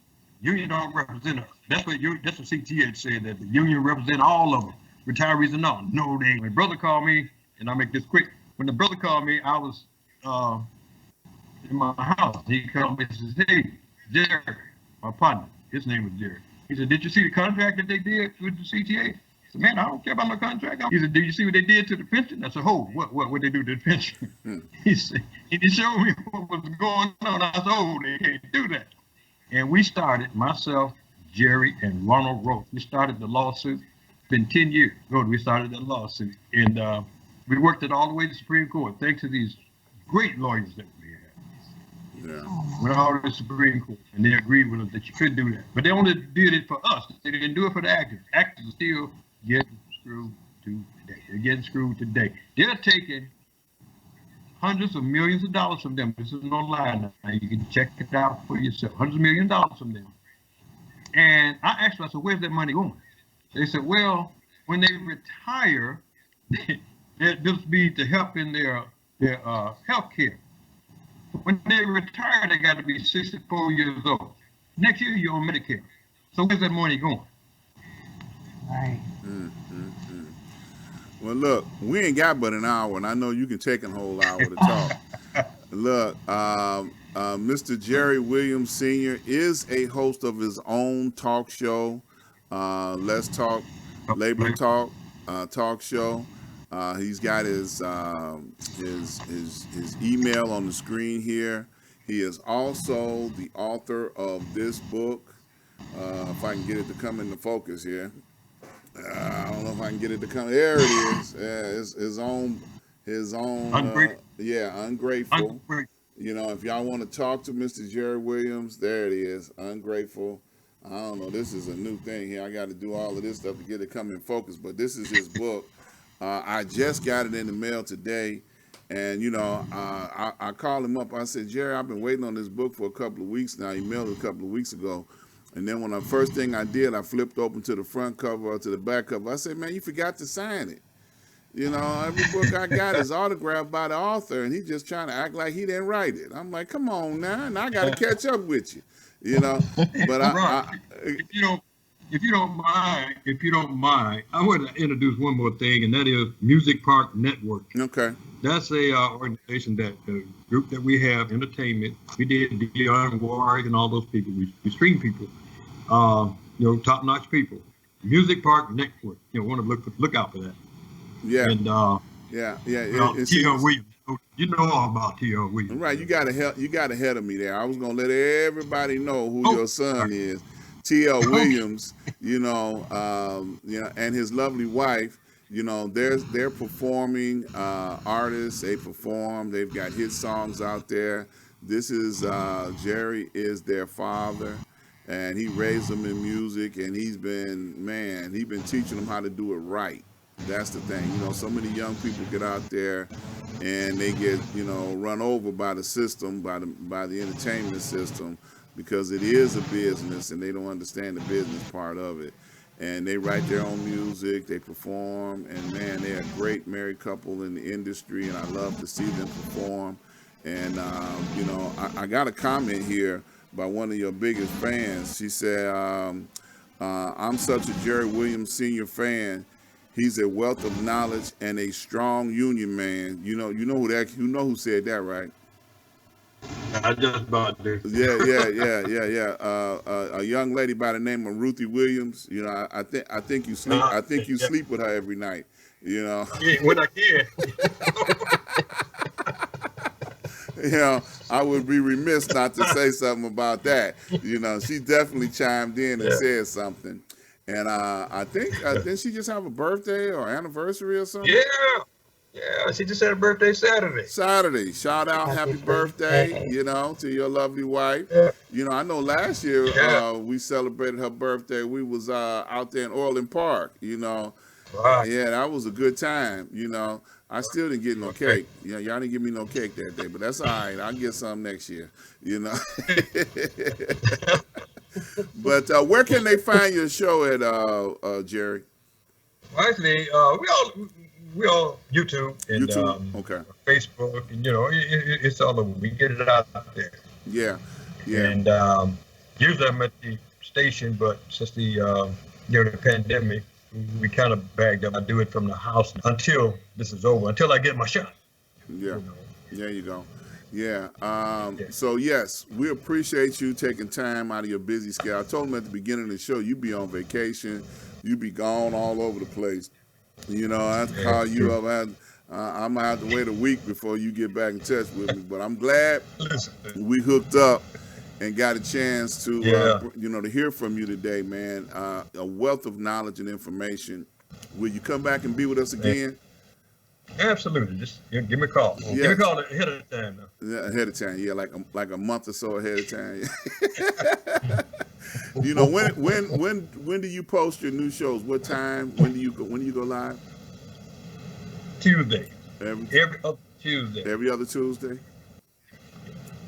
Union don't represent us. That's what CTA said, that the union represent all of them, retirees and all. No, they ain't. My brother called me, and I'll make this quick. When the brother called me, I was in my house. He called me and says, hey, Jerry, my partner, his name was Jerry. He said, did you see the contract that they did with the CTA? I said, man, I don't care about no contract. He said, did you see what they did to the pension? I said, what they do to the pension? He said, he showed me what was going on. I said, they can't do that. And we started, myself, Jerry, and Ronald Roth. We started the lawsuit. It's been 10 years ago we started the lawsuit. And we worked it all the way to the Supreme Court, thanks to these great lawyers that we had. Yeah. Went all to the Supreme Court, and they agreed with us that you could do that. But they only did it for us. They didn't do it for the actors. Actors are still getting screwed today. They're getting screwed today. They're taking hundreds of millions of dollars from them. This is no lie now. You can check it out for yourself. Hundreds of millions of dollars from them. And I asked them, I said, where's that money going? They said, well, when they retire, this be to help in their health care. When they retire, they got to be 64 years old. Next year, you're on Medicare. So where's that money going? Right. Well, look, we ain't got but an hour, and I know you can take a whole hour to talk. Look, Mr. Jerry Williams Sr. is a host of his own talk show, Let's Talk Labor Talk talk show. He's got his email on the screen here. He is also the author of this book. If I can get it to come into focus here. I don't know if I can get it to come. There it is. His own. Ungrateful. Ungrateful. You know, if y'all want to talk to Mr. Jerry Williams, there it is. Ungrateful. I don't know. This is a new thing here. I got to do all of this stuff to get it come in focus. But this is his book. I just got it in the mail today. And, you know, I called him up. I said, Jerry, I've been waiting on this book for a couple of weeks now. He mailed it a couple of weeks ago. And then when the first thing I did, I flipped open to the front cover or to the back cover. I said, man, you forgot to sign it. You know, every book I got is autographed by the author, and he's just trying to act like he didn't write it. I'm like, come on now, and I got to catch up with you. You know, but if you don't mind, I want to introduce one more thing, and that is Music Park Network. Okay. That's a organization group that we have, entertainment. We did the Young Warriors and all those people. We stream people, top-notch people. Music Park Network. Want to look out for that. Yeah. And T.L. Williams. You know all about T.L. Williams. Right. You got ahead of me there. I was gonna let everybody know who your son is, T.L. Williams. And his lovely wife. You know, they're performing artists. They perform. They've got hit songs out there. This is Jerry is their father, and he raised them in music, and he's been teaching them how to do it right. That's the thing. You know, so many young people get out there and they get, you know, run over by the system, by the entertainment system, because it is a business and they don't understand the business part of it. And they write their own music, they perform, and man, they're a great married couple in the industry, and I love to see them perform. And you know, I got a comment here by one of your biggest fans. She said, "I'm such a Jerry Williams Sr. fan. He's a wealth of knowledge and a strong union man." You know who said that, right? I just about do. Yeah. A young lady by the name of Ruthie Williams. You know, I think you sleep. I think you sleep with her every night. You know. Yeah, when I can. You know, I would be remiss not to say something about that. You know, she definitely chimed in and said something. And I think didn't she just have a birthday or anniversary or something? Yeah, she just had a birthday Saturday. Shout out, happy birthday, you know, to your lovely wife. Yeah. You know, I know last year we celebrated her birthday. We was out there in Orland Park, you know. Right. Yeah, that was a good time, you know. I still didn't get no cake. You know, y'all didn't give me no cake that day, but that's all right. I'll get some next year, you know. But where can they find your show at, Jerry? Well, actually, we all YouTube and Okay. Facebook, and you know, it's all over. We get it out there. Yeah. And usually I'm at the station, but since the the pandemic, we kind of bagged up. I do it from the house until this is over, until I get my shot. Yeah. You know. There you go. Yeah. So yes, we appreciate you taking time out of your busy schedule. I told him at the beginning of the show, you be on vacation, you be gone all over the place. You know, I have to call you up. I'm gonna have to wait a week before you get back in touch with me. But I'm glad we hooked up and got a chance to, to hear from you today, man. A wealth of knowledge and information. Will you come back and be with us again? Absolutely. Just give me a call. Yes. Give me a call ahead of time. Yeah, ahead of time. Yeah, like a month or so ahead of time. You know, when do you post your new shows? What time? When do you go live? Tuesday. Every other Tuesday. Every other Tuesday.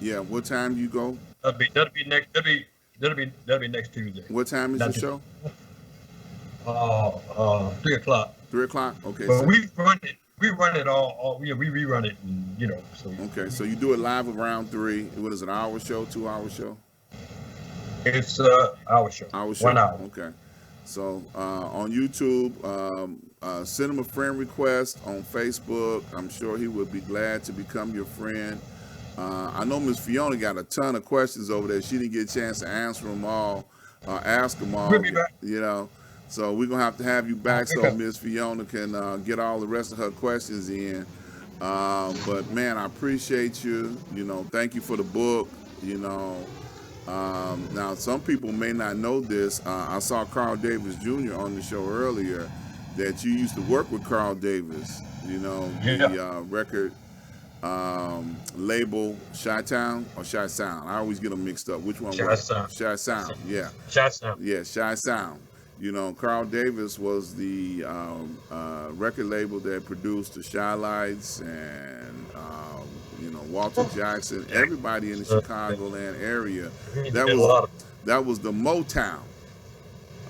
Yeah. What time do you go? That'll be next Tuesday. What time is your show? 3 o'clock. 3 o'clock. Okay. But we run it all. We rerun it, and, you know. So. Okay, so you do it live around 3. What is it? An hour show? 2 hour show? It's our show. 1 hour. Okay. So on YouTube, send him a friend request on Facebook. I'm sure he would be glad to become your friend. I know Miss Fiona got a ton of questions over there. She didn't get a chance to answer them all, ask them all. We'll be back. You know, so we're gonna have you back so Miss Fiona can get all the rest of her questions in. But man, I appreciate you. You know, thank you for the book. You know. Now, some people may not know this. I saw Carl Davis Jr. on the show earlier, that you used to work with Carl Davis, you know, the record label Chi-Town or Chi-Sound. I always get them mixed up. Which one? Chi-Sound. Chi-Sound, yeah. Chi-Sound. Yeah, Chi-Sound. You know, Carl Davis was the record label that produced the Shy Lights and Walter Jackson, everybody in the Chicagoland area. That was the Motown.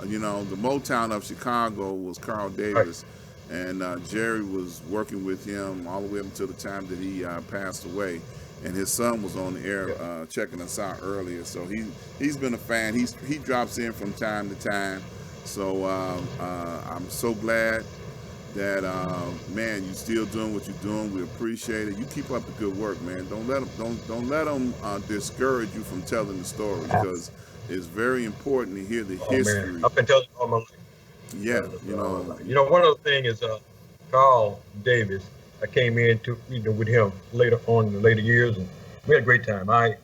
You know, the Motown of Chicago was Carl Davis, and Jerry was working with him all the way up until the time that he passed away. And his son was on the air checking us out earlier, so he's been a fan. He drops in from time to time. So I'm so glad that man, you still doing what you're doing. We appreciate it. You keep up the good work, man. Don't let them discourage you from telling the story, because it's very important to hear the history. Man. I've been telling all my life. Yeah, one of the things is Carl Davis. I came in with him later on in the later years, and we had a great time. I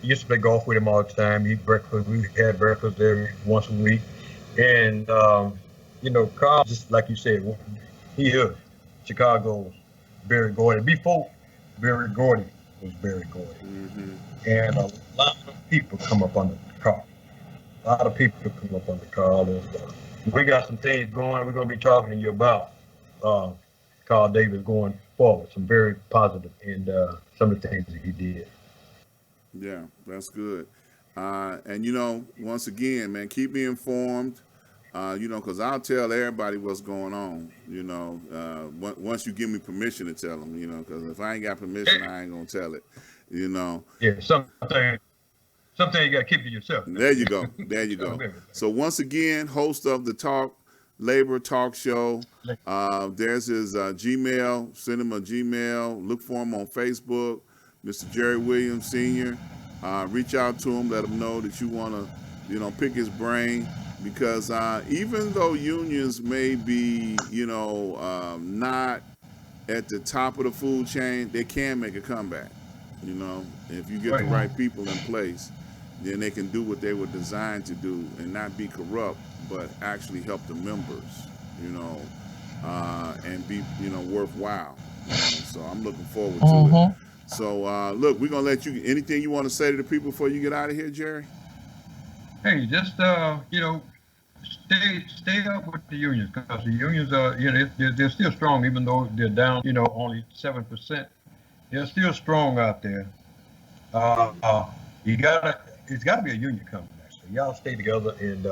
used to play golf with him all the time. Eat breakfast. We had breakfast every once a week, and Carl, just like you said, he Chicago's Berry Gordy. Before Berry Gordy was very good. Mm-hmm. And a lot of people come up under the call. A lot of people come up under the call. And we got some things going. We're going to be talking to you about Carl Davis going forward. Some very positive and some of the things that he did. Yeah, that's good. And once again, man, keep me informed. Because I'll tell everybody what's going on. Once you give me permission to tell them. Because if I ain't got permission, I ain't gonna tell it. Yeah, something you got to keep to yourself. There you go. There you go. So once again, host of the Labor Talk Show. There's his Gmail. Send him a Gmail. Look for him on Facebook, Mr. Jerry Williams Sr. Reach out to him. Let him know that you want to, pick his brain. Because even though unions may be, not at the top of the food chain, they can make a comeback. If you get the right people in place, then they can do what they were designed to do and not be corrupt, but actually help the members, and be, worthwhile. So I'm looking forward to it. So look, we're gonna let you. Anything you want to say to the people before you get out of here, Jerry? Hey, just stay up with the unions, because the unions are, they're still strong, even though they're down, only 7%. They're still strong out there. It's gotta be a union coming back. So y'all stay together and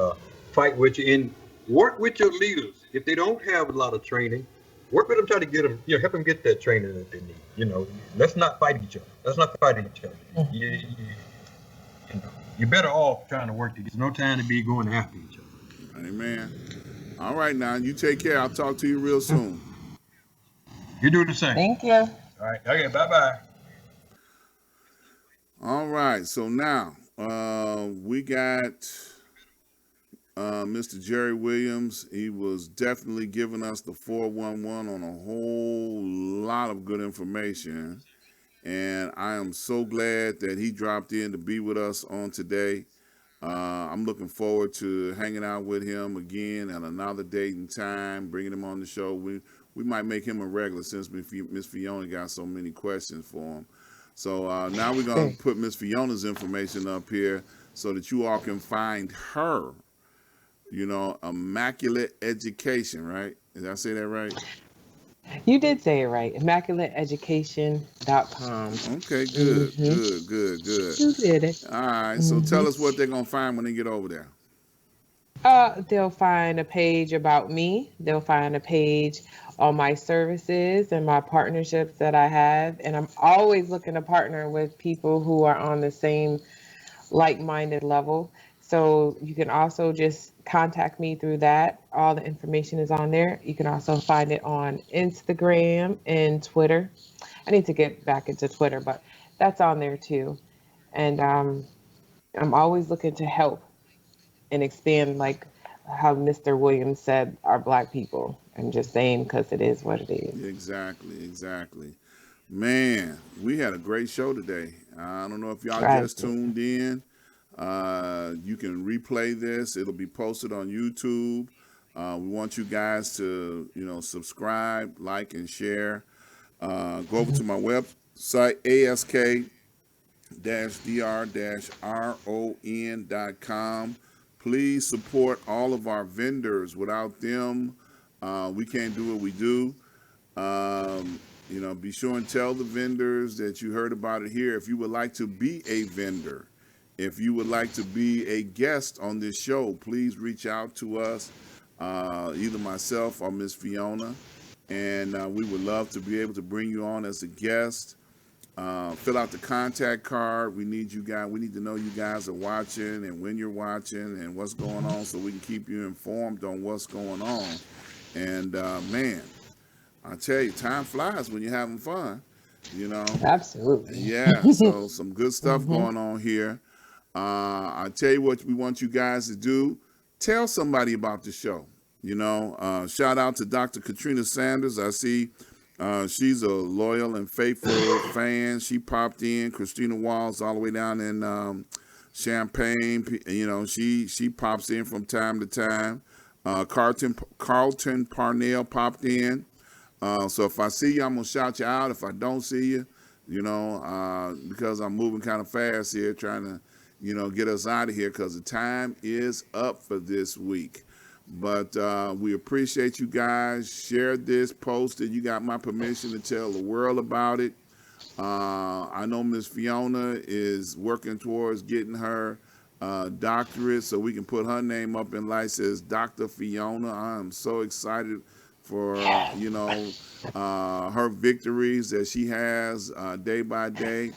fight with you and work with your leaders. If they don't have a lot of training, work with them, try to get them, help them get that training that they need. Let's not fight each other. Let's not fight each other. You're better off trying to work together. There's no time to be going after each other. Amen. All right, now you take care. I'll talk to you real soon. You do the same. Thank you. All right. Okay. Bye-bye. All right. So now we got Mr. Jerry Williams. He was definitely giving us the 411 on a whole lot of good information. And I am so glad that he dropped in to be with us on today. I'm looking forward to hanging out with him again at another date and time, bringing him on the show. We might make him a regular since Miss Fiona got so many questions for him. So now we're going to put Miss Fiona's information up here so that you all can find her, Immaculate Education, right? Did I say that right? You did say it right. ImmaculateEducation.com. Okay, good, good. You did it. All right, so tell us what they're going to find when they get over there. They'll find a page about me. They'll find a page on my services and my partnerships that I have. And I'm always looking to partner with people who are on the same like-minded level. So you can also just contact me through that. All the information is on there. You can also find it on Instagram and Twitter. I need to get back into Twitter, but that's on there too. And I'm always looking to help and expand, like how Mr. Williams said, our Black people. I'm just saying because it is what it is. Exactly. Man, we had a great show today. I don't know if y'all just tuned in. You can replay this. It'll be posted on YouTube. We want you guys to, subscribe, like, and share. Go over to my website, ask-dr-ron.com. Please support all of our vendors. Without them, we can't do what we do. Be sure and tell the vendors that you heard about it here. If you would like to be a vendor, if you would like to be a guest on this show, please reach out to us, either myself or Miss Fiona, and we would love to be able to bring you on as a guest. Fill out the contact card. We need you guys. We need to know you guys are watching and when you're watching and what's going on, so we can keep you informed on what's going on. And man, I tell you, time flies when you're having fun. Absolutely. Yeah. So some good stuff going on here. I tell you what we want you guys to do. Tell somebody about the show. Shout out to Dr. Katrina Sanders. I see she's a loyal and faithful fan. She popped in. Christina Walls all the way down in Champaign. She pops in from time to time. Carlton Parnell popped in. So if I see you, I'm going to shout you out. If I don't see you, because I'm moving kind of fast here, trying to, get us out of here because the time is up for this week. But we appreciate you guys. Share this, post it. You got my permission to tell the world about it. I know Miss Fiona is working towards getting her doctorate so we can put her name up in lights as Dr. Fiona. I'm so excited for, her victories that she has day by day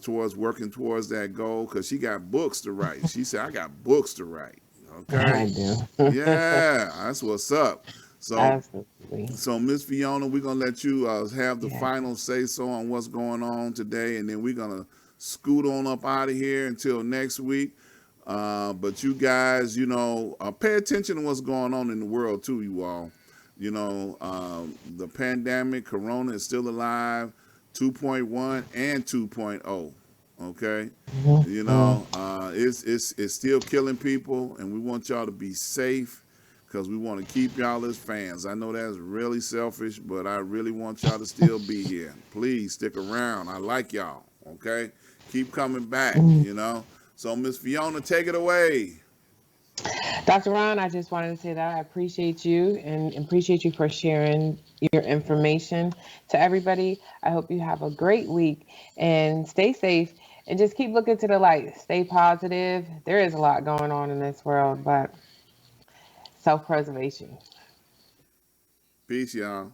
towards working towards that goal because she got books to write. She said, I got books to write. Okay. I do. Yeah, that's what's up. So Absolutely. so, Miss Fiona, we're gonna let you have the Yeah. final say so on what's going on today, and then we're gonna scoot on up out of here until next week. But you guys, pay attention to what's going on in the world too. You all, the pandemic, Corona is still alive, 2.1 and 2.0. Okay, it's still killing people, and we want y'all to be safe because we want to keep y'all as fans. I know that's really selfish, but I really want y'all to still be here. Please stick around. I like y'all. Okay, keep coming back. So Miss Fiona, take it away. Dr. Ron, I just wanted to say that I appreciate you and appreciate you for sharing your information to everybody. I hope you have a great week and stay safe and just keep looking to the light. Stay positive. There is a lot going on in this world, but self-preservation. Peace, y'all.